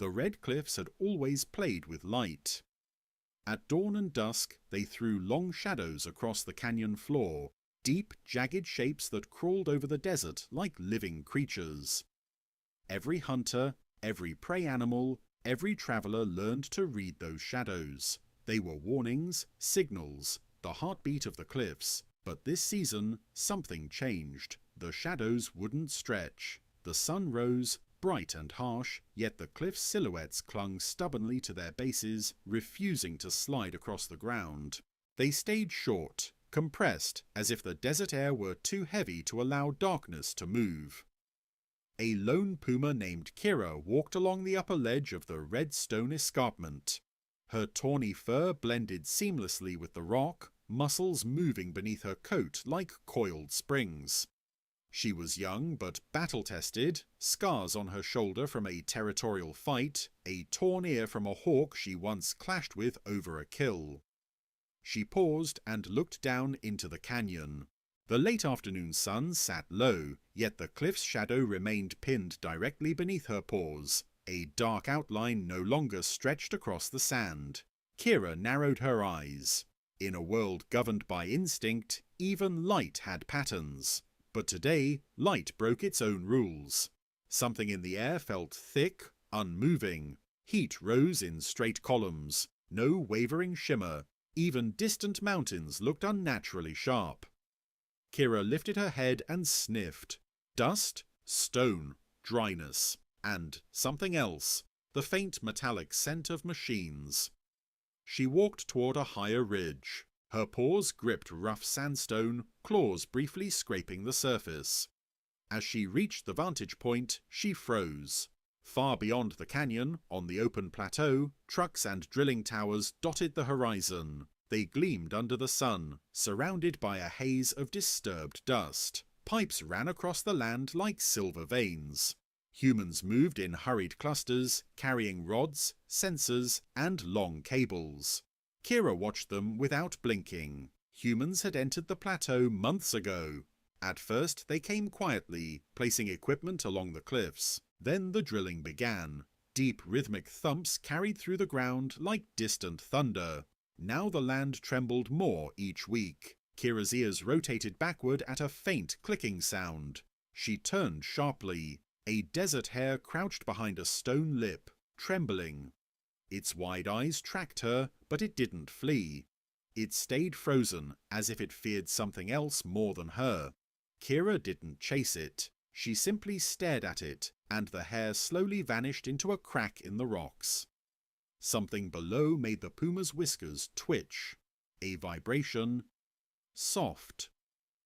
The red cliffs had always played with light. At dawn and dusk, they threw long shadows across the canyon floor, deep, jagged shapes that crawled over the desert like living creatures. Every hunter, every prey animal, every traveler learned to read those shadows. They were warnings, signals, the heartbeat of the cliffs. But this season, something changed. The shadows wouldn't stretch. The sun rose, bright and harsh, yet the cliff's silhouettes clung stubbornly to their bases, refusing to slide across the ground. They stayed short, compressed, as if the desert air were too heavy to allow darkness to move. A lone puma named Kira walked along the upper ledge of the red stone escarpment. Her tawny fur blended seamlessly with the rock, muscles moving beneath her coat like coiled springs. She was young but battle-tested, scars on her shoulder from a territorial fight, a torn ear from a hawk she once clashed with over a kill. She paused and looked down into the canyon. The late afternoon sun sat low, yet the cliff's shadow remained pinned directly beneath her paws. A dark outline no longer stretched across the sand. Kira narrowed her eyes. In a world governed by instinct, even light had patterns. But today, light broke its own rules. Something in the air felt thick, unmoving. Heat rose in straight columns, no wavering shimmer. Even distant mountains looked unnaturally sharp. Kira lifted her head and sniffed. Dust, stone, dryness, and something else, the faint metallic scent of machines. She walked toward a higher ridge. Her paws gripped rough sandstone, claws briefly scraping the surface. As she reached the vantage point, she froze. Far beyond the canyon, on the open plateau, trucks and drilling towers dotted the horizon. They gleamed under the sun, surrounded by a haze of disturbed dust. Pipes ran across the land like silver veins. Humans moved in hurried clusters, carrying rods, sensors, and long cables. Kira watched them without blinking. Humans had entered the plateau months ago. At first they came quietly, placing equipment along the cliffs. Then the drilling began. Deep rhythmic thumps carried through the ground like distant thunder. Now the land trembled more each week. Kira's ears rotated backward at a faint clicking sound. She turned sharply. A desert hare crouched behind a stone lip, trembling. Its wide eyes tracked her, but it didn't flee. It stayed frozen, as if it feared something else more than her. Kira didn't chase it. She simply stared at it, and the hare slowly vanished into a crack in the rocks. Something below made the puma's whiskers twitch. A vibration. Soft.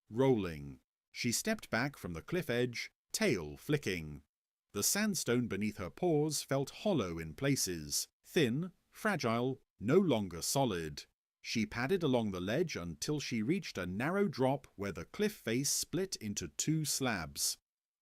Rolling. She stepped back from the cliff edge, tail flicking. The sandstone beneath her paws felt hollow in places, thin, fragile, no longer solid. She padded along the ledge until she reached a narrow drop where the cliff face split into two slabs.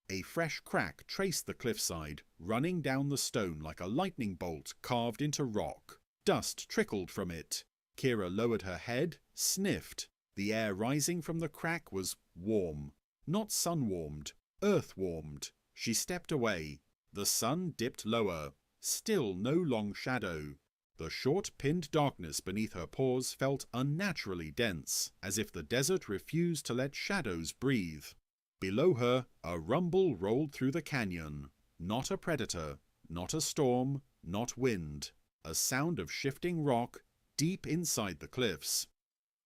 A fresh crack traced the cliffside, running down the stone like a lightning bolt carved into rock. Dust trickled from it. Kira lowered her head, sniffed. The air rising from the crack was warm. Not sun-warmed, earth-warmed. She stepped away. The sun dipped lower. Still no long shadow. The short pinned darkness beneath her paws felt unnaturally dense, as if the desert refused to let shadows breathe. Below her, a rumble rolled through the canyon. Not a predator, not a storm, not wind. A sound of shifting rock, deep inside the cliffs.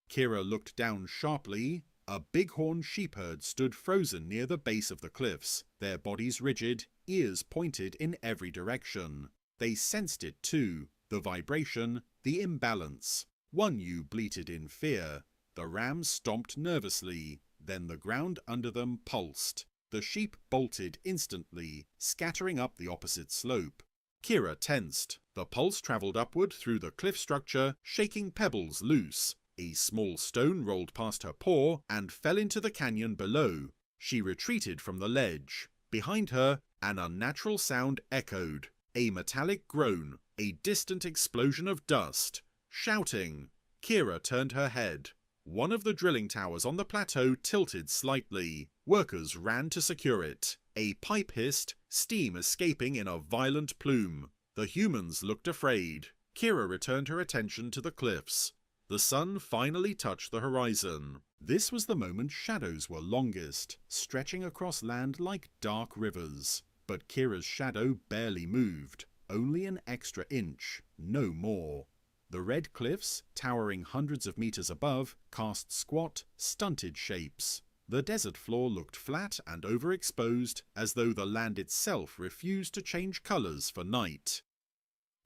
Kira looked down sharply. A bighorn sheepherd stood frozen near the base of the cliffs, their bodies rigid, ears pointed in every direction. They sensed it too, the vibration, the imbalance. One ewe bleated in fear. The ram stomped nervously. Then the ground under them pulsed. The sheep bolted instantly, scattering up the opposite slope. Kira tensed. The pulse travelled upward through the cliff structure, shaking pebbles loose. A small stone rolled past her paw and fell into the canyon below. She retreated from the ledge. Behind her, an unnatural sound echoed. A metallic groan, a distant explosion of dust. Shouting. Kira turned her head. One of the drilling towers on the plateau tilted slightly. Workers ran to secure it. A pipe hissed, steam escaping in a violent plume. The humans looked afraid. Kira returned her attention to the cliffs. The sun finally touched the horizon. This was the moment shadows were longest, stretching across land like dark rivers. But Kira's shadow barely moved, only an extra inch, no more. The red cliffs, towering hundreds of meters above, cast squat, stunted shapes. The desert floor looked flat and overexposed, as though the land itself refused to change colors for night.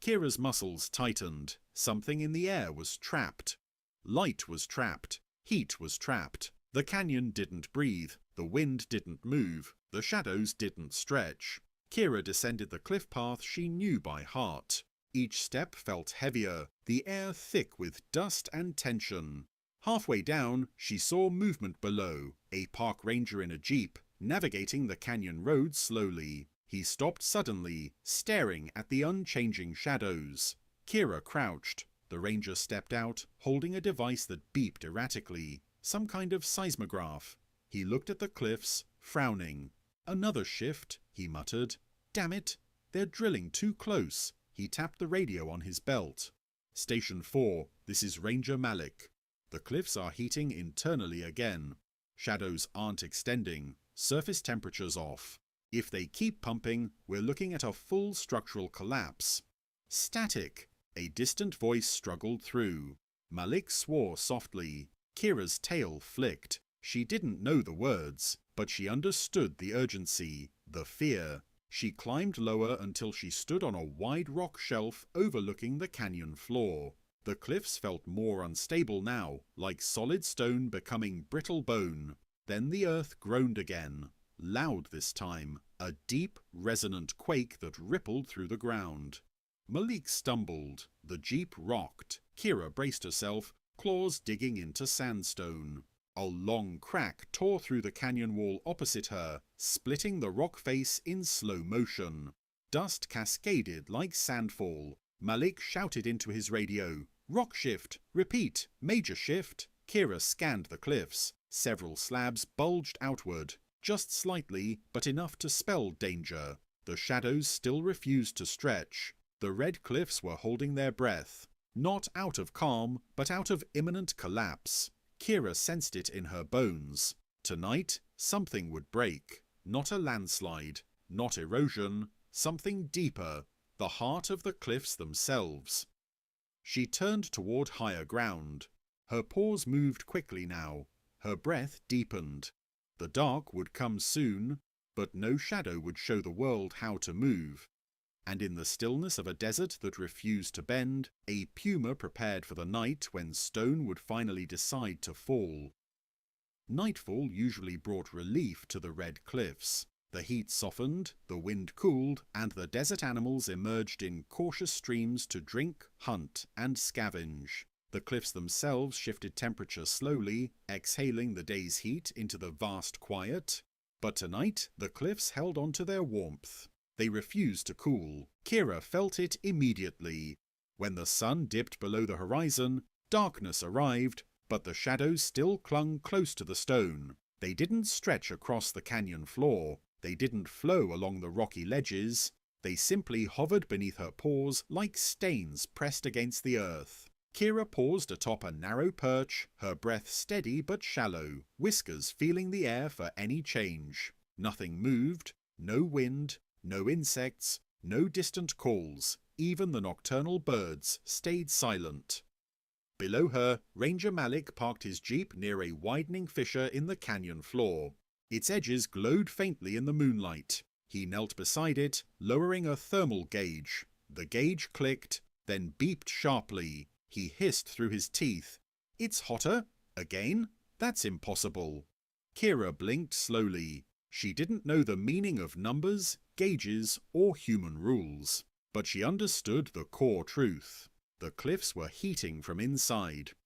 Kira's muscles tightened. Something in the air was trapped. Light was trapped. Heat was trapped. The canyon didn't breathe. The wind didn't move. The shadows didn't stretch. Kira descended the cliff path she knew by heart. Each step felt heavier, the air thick with dust and tension. Halfway down, she saw movement below, a park ranger in a jeep, navigating the canyon road slowly. He stopped suddenly, staring at the unchanging shadows. Kira crouched. The ranger stepped out, holding a device that beeped erratically, some kind of seismograph. He looked at the cliffs, frowning. Another shift, he muttered. Damn it, they're drilling too close. He tapped the radio on his belt. Station 4, this is Ranger Malik. The cliffs are heating internally again. Shadows aren't extending, surface temperatures off. If they keep pumping, we're looking at a full structural collapse. Static! A distant voice struggled through. Malik swore softly. Kira's tail flicked. She didn't know the words, but she understood the urgency, the fear. She climbed lower until she stood on a wide rock shelf overlooking the canyon floor. The cliffs felt more unstable now, like solid stone becoming brittle bone. Then the earth groaned again. Loud this time, a deep, resonant quake that rippled through the ground. Malik stumbled. The jeep rocked. Kira braced herself, claws digging into sandstone. A long crack tore through the canyon wall opposite her, splitting the rock face in slow motion. Dust cascaded like sandfall. Malik shouted into his radio, "Rock shift! Repeat! Major shift!" Kira scanned the cliffs. Several slabs bulged outward, just slightly, but enough to spell danger. The shadows still refused to stretch. The red cliffs were holding their breath, not out of calm, but out of imminent collapse. Kira sensed it in her bones. Tonight, something would break. Not a landslide, not erosion, something deeper, the heart of the cliffs themselves. She turned toward higher ground. Her paws moved quickly now. Her breath deepened. The dark would come soon, but no shadow would show the world how to move. And in the stillness of a desert that refused to bend, a Puma prepared for the night when stone would finally decide to fall. Nightfall usually brought relief to the red cliffs. The heat softened, the wind cooled, and the desert animals emerged in cautious streams to drink, hunt, and scavenge. The cliffs themselves shifted temperature slowly, exhaling the day's heat into the vast quiet. But tonight, the cliffs held on to their warmth. They refused to cool. Kira felt it immediately. When the sun dipped below the horizon, darkness arrived, but the shadows still clung close to the stone. They didn't stretch across the canyon floor. They didn't flow along the rocky ledges. They simply hovered beneath her paws like stains pressed against the earth. Kira paused atop a narrow perch, her breath steady but shallow, whiskers feeling the air for any change. Nothing moved, no wind, no insects, no distant calls. Even the nocturnal birds stayed silent. Below her, Ranger Malik parked his jeep near a widening fissure in the canyon floor. Its edges glowed faintly in the moonlight. He knelt beside it, lowering a thermal gauge. The gauge clicked, then beeped sharply. He hissed through his teeth. "It's hotter? Again? That's impossible." Kira blinked slowly. She didn't know the meaning of numbers, gauges, or human rules. But she understood the core truth. The cliffs were heating from inside.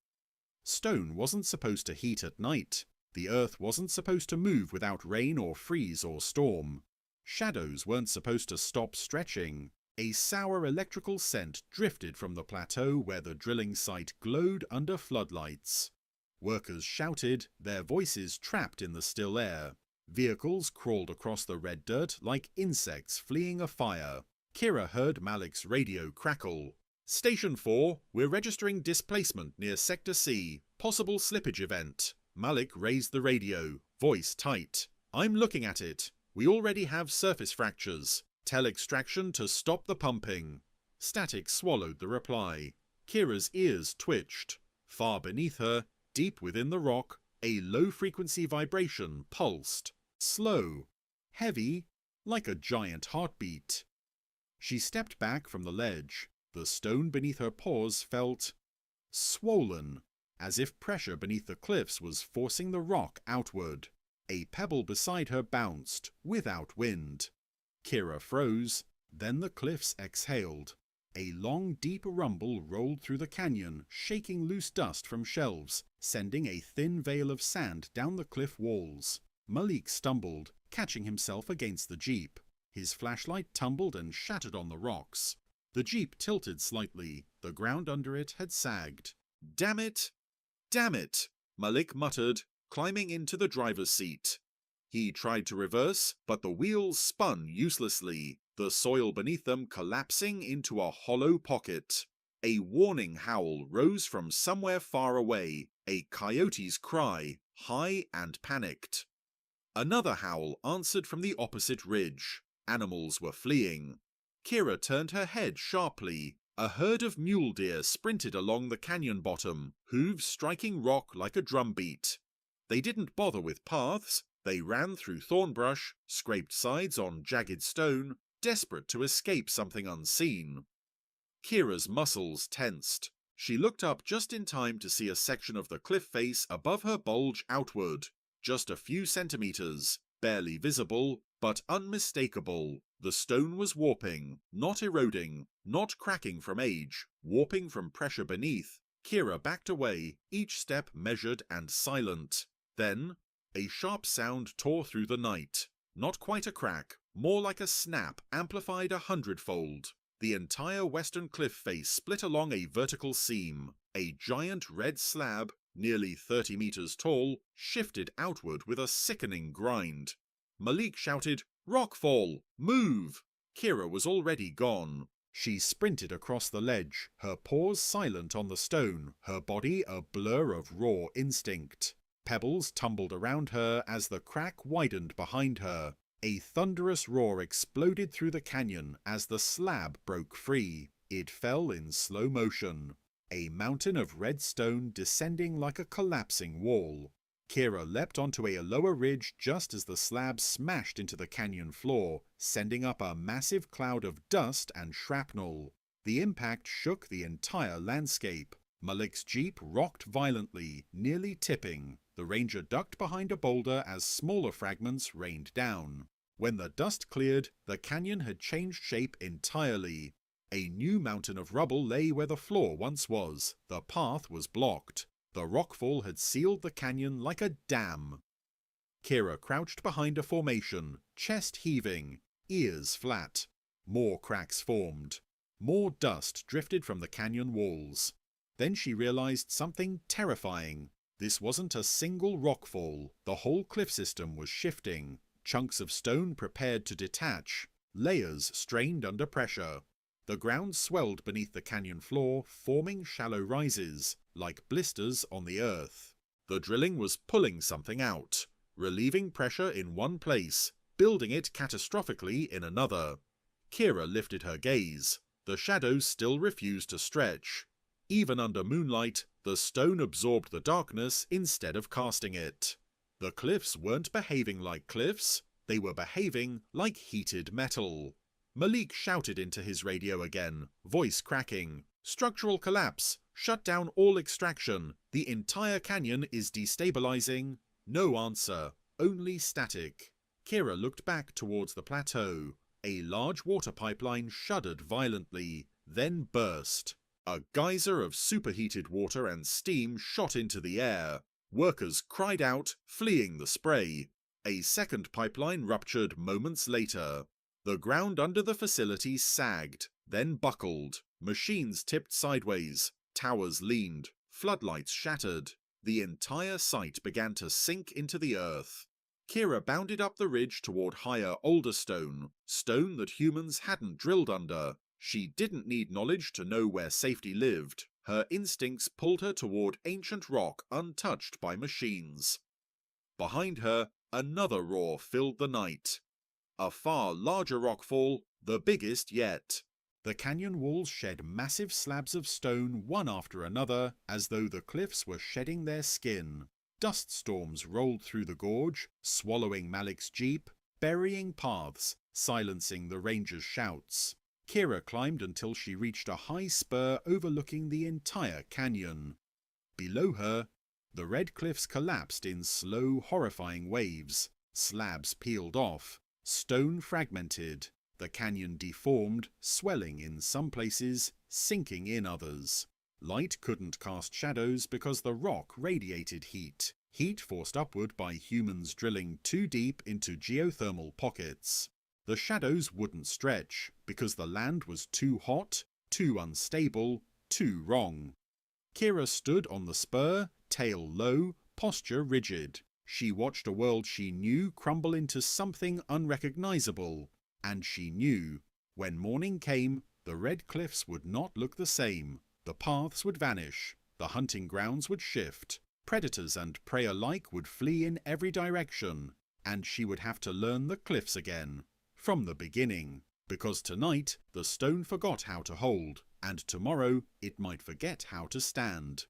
Stone wasn't supposed to heat at night. The earth wasn't supposed to move without rain or freeze or storm. Shadows weren't supposed to stop stretching. A sour electrical scent drifted from the plateau where the drilling site glowed under floodlights. Workers shouted, their voices trapped in the still air. Vehicles crawled across the red dirt like insects fleeing a fire. Kira heard Malik's radio crackle. Station 4, we're registering displacement near Sector C, possible slippage event. Malik raised the radio, voice tight. I'm looking at it. We already have surface fractures. Tell extraction to stop the pumping. Static swallowed the reply. Kira's ears twitched. Far beneath her, deep within the rock, a low-frequency vibration pulsed. Slow. Heavy, like a giant heartbeat. She stepped back from the ledge. The stone beneath her paws felt swollen, as if pressure beneath the cliffs was forcing the rock outward. A pebble beside her bounced, without wind. Kira froze, then the cliffs exhaled. A long, deep rumble rolled through the canyon, shaking loose dust from shelves, sending a thin veil of sand down the cliff walls. Malik stumbled, catching himself against the jeep. His flashlight tumbled and shattered on the rocks. The jeep tilted slightly. The ground under it had sagged. "Damn it! Damn it!" Malik muttered, climbing into the driver's seat. He tried to reverse, but the wheels spun uselessly, the soil beneath them collapsing into a hollow pocket. A warning howl rose from somewhere far away, a coyote's cry, high and panicked. Another howl answered from the opposite ridge. Animals were fleeing. Kira turned her head sharply. A herd of mule deer sprinted along the canyon bottom, hooves striking rock like a drumbeat. They didn't bother with paths. They ran through thorn brush, scraped sides on jagged stone, desperate to escape something unseen. Kira's muscles tensed. She looked up just in time to see a section of the cliff face above her bulge outward, just a few centimeters, barely visible, but unmistakable. The stone was warping, not eroding, not cracking from age, warping from pressure beneath. Kira backed away, each step measured and silent. Then, a sharp sound tore through the night. Not quite a crack, more like a snap amplified 100-fold. The entire western cliff face split along a vertical seam. A giant red slab, nearly 30 meters tall, shifted outward with a sickening grind. Malik shouted, "Rockfall! Move!" Kira was already gone. She sprinted across the ledge, her paws silent on the stone, her body a blur of raw instinct. Pebbles tumbled around her as the crack widened behind her. A thunderous roar exploded through the canyon as the slab broke free. It fell in slow motion. A mountain of red stone descending like a collapsing wall. Kira leapt onto a lower ridge just as the slab smashed into the canyon floor, sending up a massive cloud of dust and shrapnel. The impact shook the entire landscape. Malik's jeep rocked violently, nearly tipping. The ranger ducked behind a boulder as smaller fragments rained down. When the dust cleared, the canyon had changed shape entirely. A new mountain of rubble lay where the floor once was. The path was blocked. The rockfall had sealed the canyon like a dam. Kira crouched behind a formation, chest heaving, ears flat. More cracks formed. More dust drifted from the canyon walls. Then she realized something terrifying. This wasn't a single rockfall. The whole cliff system was shifting. Chunks of stone prepared to detach. Layers strained under pressure. The ground swelled beneath the canyon floor, forming shallow rises, like blisters on the earth. The drilling was pulling something out, relieving pressure in one place, building it catastrophically in another. Kira lifted her gaze. The shadows still refused to stretch. Even under moonlight, the stone absorbed the darkness instead of casting it. The cliffs weren't behaving like cliffs, they were behaving like heated metal. Malik shouted into his radio again, voice cracking. "Structural collapse! Shut down all extraction! The entire canyon is destabilizing!" No answer, only static. Kira looked back towards the plateau. A large water pipeline shuddered violently, then burst. A geyser of superheated water and steam shot into the air. Workers cried out, fleeing the spray. A second pipeline ruptured moments later. The ground under the facility sagged, then buckled. Machines tipped sideways. Towers leaned. Floodlights shattered. The entire site began to sink into the earth. Kira bounded up the ridge toward higher, older stone that humans hadn't drilled under. She didn't need knowledge to know where safety lived. Her instincts pulled her toward ancient rock untouched by machines. Behind her, another roar filled the night. A far larger rockfall, the biggest yet. The canyon walls shed massive slabs of stone one after another, as though the cliffs were shedding their skin. Dust storms rolled through the gorge, swallowing Malik's jeep, burying paths, silencing the ranger's shouts. Kira climbed until she reached a high spur overlooking the entire canyon. Below her, the red cliffs collapsed in slow, horrifying waves. Slabs peeled off, stone fragmented, the canyon deformed, swelling in some places, sinking in others. Light couldn't cast shadows because the rock radiated heat, heat forced upward by humans drilling too deep into geothermal pockets. The shadows wouldn't stretch because the land was too hot, too unstable, too wrong. Kira stood on the spur, tail low, posture rigid. She watched a world she knew crumble into something unrecognizable. And she knew, when morning came, the red cliffs would not look the same. The paths would vanish, the hunting grounds would shift, predators and prey alike would flee in every direction, and she would have to learn the cliffs again, from the beginning, because tonight the stone forgot how to hold, and tomorrow it might forget how to stand.